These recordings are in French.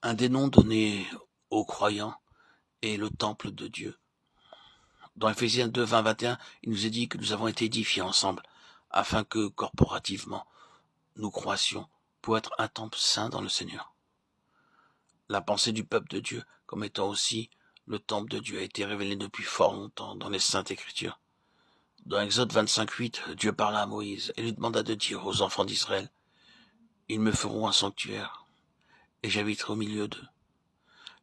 Un des noms donnés aux croyants est le temple de Dieu. Dans Ephésiens 2, 20, 21, il nous est dit que nous avons été édifiés ensemble, afin que, corporativement, nous croissions pour être un temple saint dans le Seigneur. La pensée du peuple de Dieu, comme étant aussi le temple de Dieu, a été révélée depuis fort longtemps dans les Saintes Écritures. Dans Exode 25, 8, Dieu parla à Moïse et lui demanda de dire aux enfants d'Israël, « Ils me feront un sanctuaire, et j'habiterai au milieu d'eux. »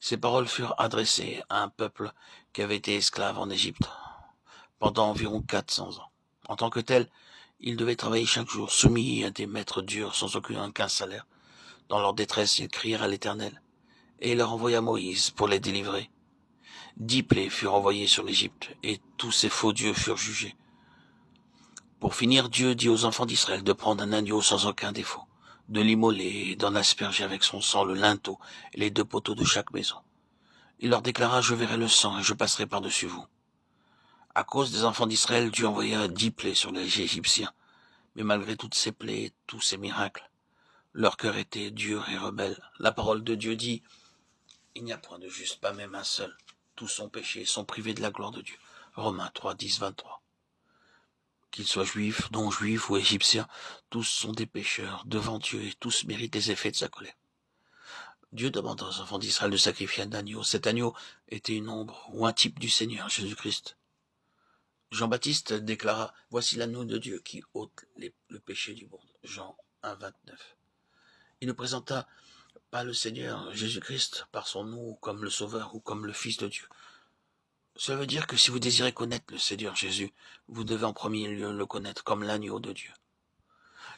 Ces paroles furent adressées à un peuple qui avait été esclave en Égypte pendant environ 400 ans. En tant que tel, ils devaient travailler chaque jour, soumis à des maîtres durs sans aucun salaire. Dans leur détresse, ils crièrent à l'Éternel, et il leur envoya Moïse pour les délivrer. 10 plaies furent envoyées sur l'Égypte, et tous ces faux dieux furent jugés. Pour finir, Dieu dit aux enfants d'Israël de prendre un agneau sans aucun défaut, de l'immoler et d'en asperger avec son sang le linteau et les 2 poteaux de chaque maison. Il leur déclara, « Je verrai le sang et je passerai par-dessus vous. » À cause des enfants d'Israël, Dieu envoya 10 plaies sur les Égyptiens. Mais malgré toutes ces plaies et tous ces miracles, leur cœur était dur et rebelle. La parole de Dieu dit, « Il n'y a point de juste, pas même un seul. Tous sont péchés, sont privés de la gloire de Dieu. » Romains 3, 10, 23. Qu'ils soient juifs, non-juifs ou égyptiens, tous sont des pécheurs devant Dieu et tous méritent les effets de sa colère. Dieu demanda aux enfants d'Israël de sacrifier un agneau. Cet agneau était une ombre ou un type du Seigneur Jésus-Christ. Jean-Baptiste déclara, « Voici l'agneau de Dieu qui ôte le péché du monde. » Jean 1, 29. Il ne présenta pas le Seigneur Jésus-Christ par son nom comme le Sauveur ou comme le Fils de Dieu. Cela veut dire que si vous désirez connaître le Seigneur Jésus, vous devez en premier lieu le connaître comme l'agneau de Dieu.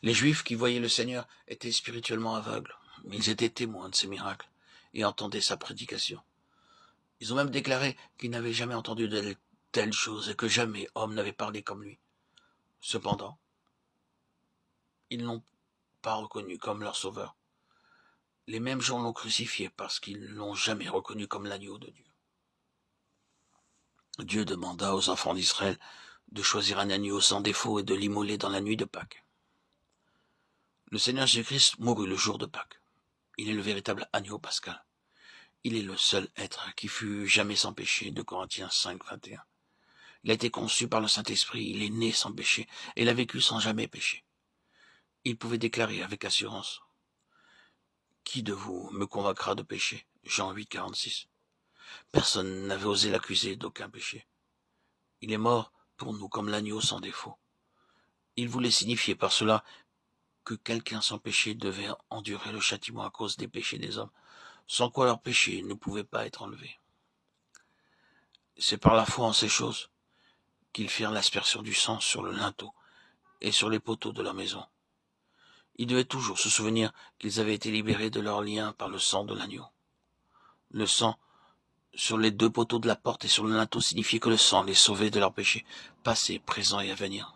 Les Juifs qui voyaient le Seigneur étaient spirituellement aveugles, mais ils étaient témoins de ses miracles et entendaient sa prédication. Ils ont même déclaré qu'ils n'avaient jamais entendu de telles choses et que jamais homme n'avait parlé comme lui. Cependant, ils ne l'ont pas reconnu comme leur sauveur. Les mêmes gens l'ont crucifié parce qu'ils ne l'ont jamais reconnu comme l'agneau de Dieu. Dieu demanda aux enfants d'Israël de choisir un agneau sans défaut et de l'immoler dans la nuit de Pâques. Le Seigneur Jésus-Christ mourut le jour de Pâques. Il est le véritable agneau pascal. Il est le seul être qui fut jamais sans péché, de Corinthiens 5, 21. Il a été conçu par le Saint-Esprit, il est né sans péché, et il a vécu sans jamais pécher. Il pouvait déclarer avec assurance, « Qui de vous me convaincra de péché ?» Jean 8, 46. Personne n'avait osé l'accuser d'aucun péché. Il est mort pour nous comme l'agneau sans défaut. Il voulait signifier par cela que quelqu'un sans péché devait endurer le châtiment à cause des péchés des hommes, sans quoi leur péché ne pouvait pas être enlevé. C'est par la foi en ces choses qu'ils firent l'aspersion du sang sur le linteau et sur les poteaux de leur maison. Ils devaient toujours se souvenir qu'ils avaient été libérés de leurs liens par le sang de l'agneau. Le sang sur les 2 poteaux de la porte et sur le linteau signifiait que le sang les sauvait de leurs péchés, passés, présents et à venir.